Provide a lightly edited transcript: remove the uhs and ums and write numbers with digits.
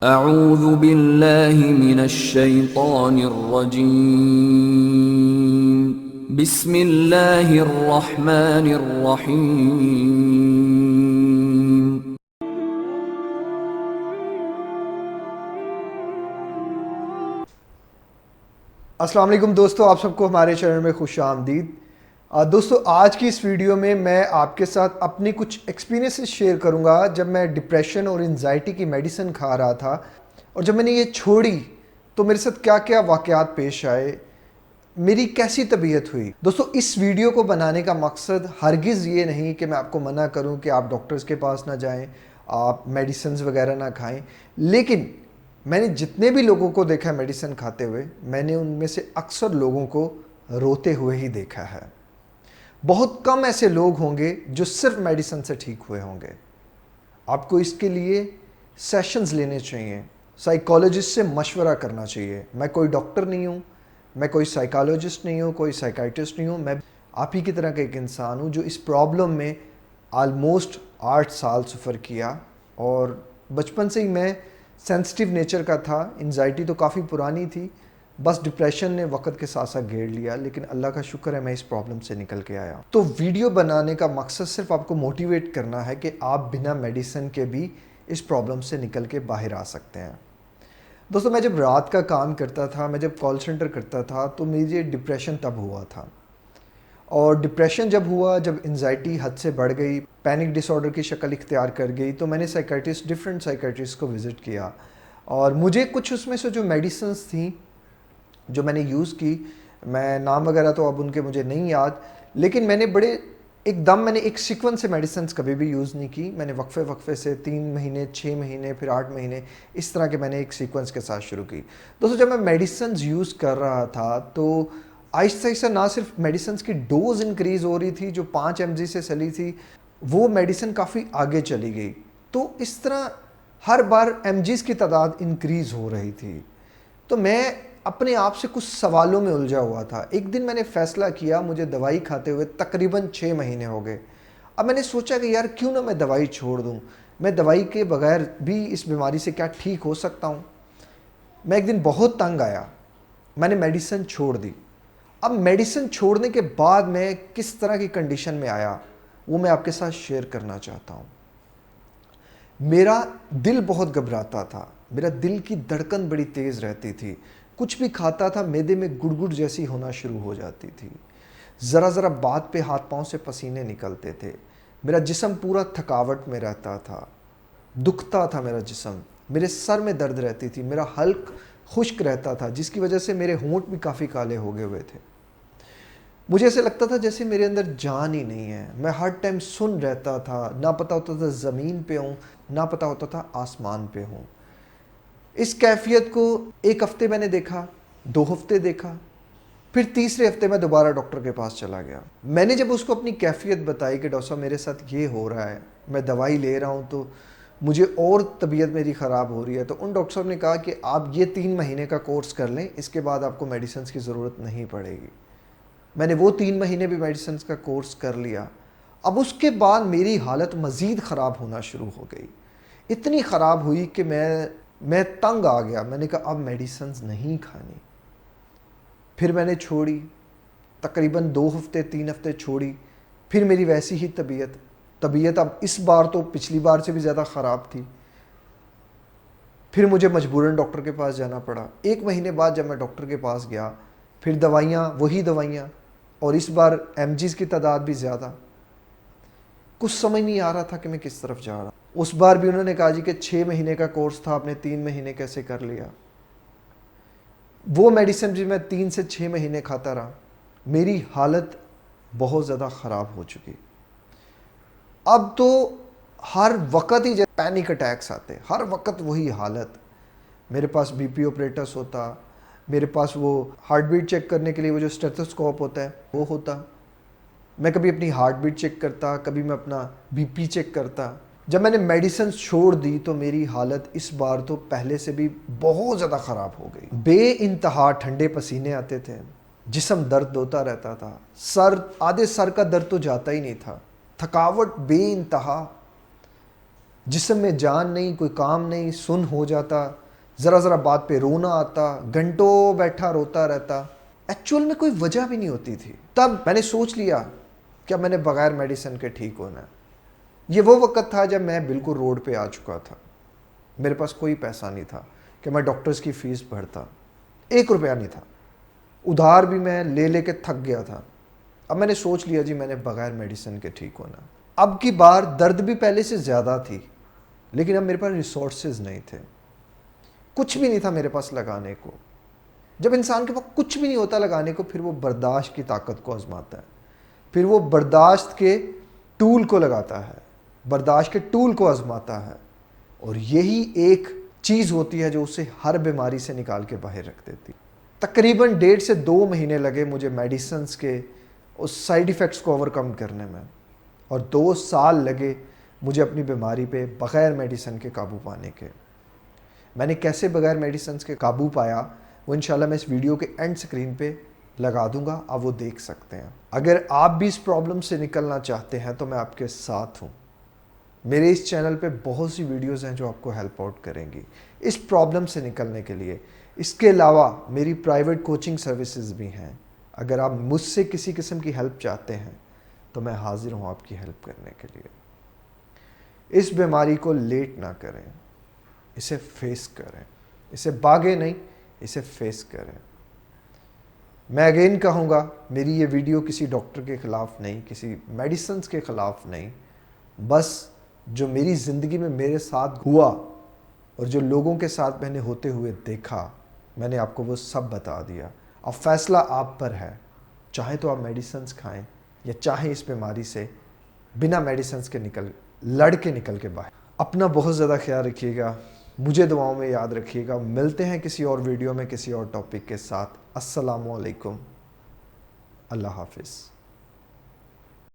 اعوذ باللہ من الشیطان الرجیم بسم اللہ الرحمن الرحیم. السلام علیکم دوستو، آپ سب کو ہمارے چینل میں خوش آمدید. دوستو آج کی اس ویڈیو میں آپ کے ساتھ اپنی کچھ ایکسپیرینسز شیئر کروں گا جب میں ڈپریشن اور انزائٹی کی میڈیسن کھا رہا تھا، اور جب میں نے یہ چھوڑی تو میرے ساتھ کیا کیا واقعات پیش آئے، میری کیسی طبیعت ہوئی. دوستو اس ویڈیو کو بنانے کا مقصد ہرگز یہ نہیں کہ میں آپ کو منع کروں کہ آپ ڈاکٹرز کے پاس نہ جائیں، آپ میڈیسنز وغیرہ نہ کھائیں، لیکن میں نے جتنے بھی لوگوں کو دیکھا ہے میڈیسن کھاتے ہوئے، میں نے ان میں سے اکثر لوگوں کو روتے ہوئے ہی دیکھا ہے. بہت کم ایسے لوگ ہوں گے جو صرف میڈیسن سے ٹھیک ہوئے ہوں گے. آپ کو اس کے لیے سیشنز لینے چاہیے، سائیکالوجسٹ سے مشورہ کرنا چاہیے. میں کوئی ڈاکٹر نہیں ہوں، میں کوئی سائیکالوجسٹ نہیں ہوں، کوئی سائیکائٹسٹ نہیں ہوں. میں آپ ہی کی طرح کا ایک انسان ہوں جو اس پرابلم میں آلموسٹ 8 سال سفر کیا، اور بچپن سے ہی میں سینسٹیو نیچر کا تھا. انزائٹی تو کافی پرانی تھی، بس ڈپریشن نے وقت کے ساتھ ساتھ گھیر لیا، لیکن اللہ کا شکر ہے میں اس پرابلم سے نکل کے آیا. تو ویڈیو بنانے کا مقصد صرف آپ کو موٹیویٹ کرنا ہے کہ آپ بنا میڈیسن کے بھی اس پرابلم سے نکل کے باہر آ سکتے ہیں. دوستو میں جب رات کا کام کرتا تھا، میں جب کال سینٹر کرتا تھا، تو میری ڈپریشن تب ہوا تھا. اور ڈپریشن جب ہوا، جب انزائٹی حد سے بڑھ گئی، پینک ڈس آرڈر کی شکل اختیار کر گئی، تو میں نے ڈفرینٹ سائیکائٹسٹ کو وزٹ کیا. اور مجھے کچھ اس میں سے جو میڈیسنز تھیں جو میں نے یوز کی، میں نام وغیرہ تو اب ان کے مجھے نہیں یاد، لیکن میں نے میں نے ایک سیکوینس سے میڈیسنز کبھی بھی یوز نہیں کی. میں نے وقفے سے 3 مہینے، 6 مہینے، پھر 8 مہینے، اس طرح کے میں نے ایک سیکوینس کے ساتھ شروع کی. دوستو جب میں میڈیسنز یوز کر رہا تھا تو آہستہ آہستہ نہ صرف میڈیسنز کی ڈوز انکریز ہو رہی تھی، جو 5 mg سے چلی تھی وہ میڈیسن کافی آگے چلی گئی. تو اس طرح ہر بار mg's کی تعداد انکریز ہو رہی تھی. تو میں اپنے آپ سے کچھ سوالوں میں الجھا ہوا تھا. ایک دن میں نے فیصلہ کیا، مجھے دوائی کھاتے ہوئے تقریباً 6 مہینے ہو گئے. اب میں نے سوچا کہ یار کیوں نہ میں دوائی چھوڑ دوں، میں دوائی کے بغیر بھی اس بیماری سے کیا ٹھیک ہو سکتا ہوں. میں ایک دن بہت تنگ آیا، میں نے میڈیسن چھوڑ دی. اب میڈیسن چھوڑنے کے بعد میں کس طرح کی کنڈیشن میں آیا وہ میں آپ کے ساتھ شیئر کرنا چاہتا ہوں. میرا دل بہت گھبراتا تھا، میرا دل کی دھڑکن بڑی تیز رہتی تھی. کچھ بھی کھاتا تھا معدے میں گڑ جیسی ہونا شروع ہو جاتی تھی. ذرا بات پہ ہاتھ پاؤں سے پسینے نکلتے تھے. میرا جسم پورا تھکاوٹ میں رہتا تھا، دکھتا تھا میرا جسم. میرے سر میں درد رہتی تھی، میرا حلق خشک رہتا تھا، جس کی وجہ سے میرے ہونٹ بھی کافی کالے ہو گئے ہوئے تھے. مجھے ایسے لگتا تھا جیسے میرے اندر جان ہی نہیں ہے. میں ہر ٹائم سن رہتا تھا، نہ پتہ ہوتا تھا زمین پہ ہوں، نہ پتہ ہوتا تھا آسمان پہ ہوں. اس کیفیت کو 1 ہفتے میں نے دیکھا، 2 ہفتے دیکھا، پھر تیسرے ہفتے میں دوبارہ ڈاکٹر کے پاس چلا گیا. میں نے جب اس کو اپنی کیفیت بتائی کہ ڈاکٹر صاحب میرے ساتھ یہ ہو رہا ہے، میں دوائی لے رہا ہوں تو مجھے اور طبیعت میری خراب ہو رہی ہے، تو ان ڈاکٹر صاحب نے کہا کہ آپ یہ 3 مہینے کا کورس کر لیں، اس کے بعد آپ کو میڈیسنز کی ضرورت نہیں پڑے گی. میں نے وہ 3 مہینے بھی میڈیسنز کا کورس کر لیا. اب اس کے بعد میری حالت مزید خراب ہونا شروع ہو گئی. اتنی خراب ہوئی کہ میں تنگ آ گیا. میں نے کہا اب میڈیسنز نہیں کھانی. پھر میں نے چھوڑی، تقریباً 2 ہفتے 3 ہفتے چھوڑی. پھر میری ویسی ہی طبیعت اب اس بار تو پچھلی بار سے بھی زیادہ خراب تھی. پھر مجھے مجبوراً ڈاکٹر کے پاس جانا پڑا. 1 مہینے بعد جب میں ڈاکٹر کے پاس گیا، پھر وہی دوائیاں، اور اس بار mg's کی تعداد بھی زیادہ. کچھ سمجھ نہیں آ رہا تھا کہ میں کس طرف جا رہا ہوں. اس بار بھی انہوں نے کہا جی کہ 6 مہینے کا کورس تھا، آپ نے 3 مہینے کیسے کر لیا. وہ میڈیسن بھی میں 3 سے 6 مہینے کھاتا رہا. میری حالت بہت زیادہ خراب ہو چکی. اب تو ہر وقت ہی پینک اٹیکس آتے، ہر وقت وہی حالت. میرے پاس بی پی آپریٹس ہوتا، میرے پاس وہ ہارٹ بیٹ چیک کرنے کے لیے وہ جو اسٹیتھوسکوپ ہوتا ہے وہ ہوتا. میں کبھی اپنی ہارٹ بیٹ چیک کرتا، کبھی میں اپنا بی پی چیک کرتا. جب میں نے میڈیسن چھوڑ دی تو میری حالت اس بار تو پہلے سے بھی بہت زیادہ خراب ہو گئی. بے انتہا ٹھنڈے پسینے آتے تھے، جسم درد ہوتا رہتا تھا، آدھے سر کا درد تو جاتا ہی نہیں تھا، تھکاوٹ بے انتہا. جسم میں جان نہیں، کوئی کام نہیں، سن ہو جاتا، ذرا ذرا بات پہ رونا آتا، گھنٹوں بیٹھا روتا رہتا، ایکچول میں کوئی وجہ بھی نہیں ہوتی تھی۔ تب میں نے سوچ لیا کہ اب میں نے بغیر میڈیسن کے ٹھیک ہونا ہے۔ یہ وہ وقت تھا جب میں بالکل روڈ پہ آ چکا تھا، میرے پاس کوئی پیسہ نہیں تھا کہ میں ڈاکٹرز کی فیس بھرتا، 1 روپیہ نہیں تھا، ادھار بھی میں لے لے کے تھک گیا تھا۔ اب میں نے سوچ لیا جی میں نے بغیر میڈیسن کے ٹھیک ہونا۔ اب کی بار درد بھی پہلے سے زیادہ تھی، لیکن اب میرے پاس ریسورسز نہیں تھے، کچھ بھی نہیں تھا میرے پاس لگانے کو۔ جب انسان کے پاس کچھ بھی نہیں ہوتا لگانے کو، پھر وہ برداشت کی طاقت کو آزماتا ہے، پھر وہ برداشت کے ٹول کو لگاتا ہے، برداشت کے ٹول کو آزماتا ہے، اور یہی ایک چیز ہوتی ہے جو اسے ہر بیماری سے نکال کے باہر رکھ دیتی۔ تقریباً 1.5 سے 2 مہینے لگے مجھے میڈیسنز کے اس سائیڈ ایفیکٹس کو اوورکم کرنے میں، اور 2 سال لگے مجھے اپنی بیماری پہ بغیر میڈیسن کے قابو پانے کے۔ میں نے کیسے بغیر میڈیسنز کے قابو پایا وہ انشاءاللہ میں اس ویڈیو کے اینڈ سکرین پہ لگا دوں گا، آپ وہ دیکھ سکتے ہیں۔ اگر آپ بھی اس پرابلم سے نکلنا چاہتے ہیں تو میں آپ کے ساتھ ہوں۔ میرے اس چینل پہ بہت سی ویڈیوز ہیں جو آپ کو ہیلپ آؤٹ کریں گی اس پرابلم سے نکلنے کے لیے۔ اس کے علاوہ میری پرائیویٹ کوچنگ سروسز بھی ہیں۔ اگر آپ مجھ سے کسی قسم کی ہیلپ چاہتے ہیں تو میں حاضر ہوں آپ کی ہیلپ کرنے کے لیے۔ اس بیماری کو لیٹ نہ کریں، اسے فیس کریں، اسے بھاگے نہیں، اسے فیس کریں۔ میں اگین کہوں گا، میری یہ ویڈیو کسی ڈاکٹر کے خلاف نہیں، کسی میڈیسنز کے خلاف نہیں، بس جو میری زندگی میں میرے ساتھ ہوا اور جو لوگوں کے ساتھ میں نے ہوتے ہوئے دیکھا، میں نے آپ کو وہ سب بتا دیا۔ اب فیصلہ آپ پر ہے، چاہے تو آپ میڈیسنز کھائیں یا چاہیں اس بیماری سے بنا میڈیسنز کے لڑ کے نکل کے باہر۔ اپنا بہت زیادہ خیال رکھیے گا، مجھے دعاؤں میں یاد رکھیے گا۔ ملتے ہیں کسی اور ویڈیو میں کسی اور ٹاپک کے ساتھ۔ السلام علیکم، اللہ حافظ۔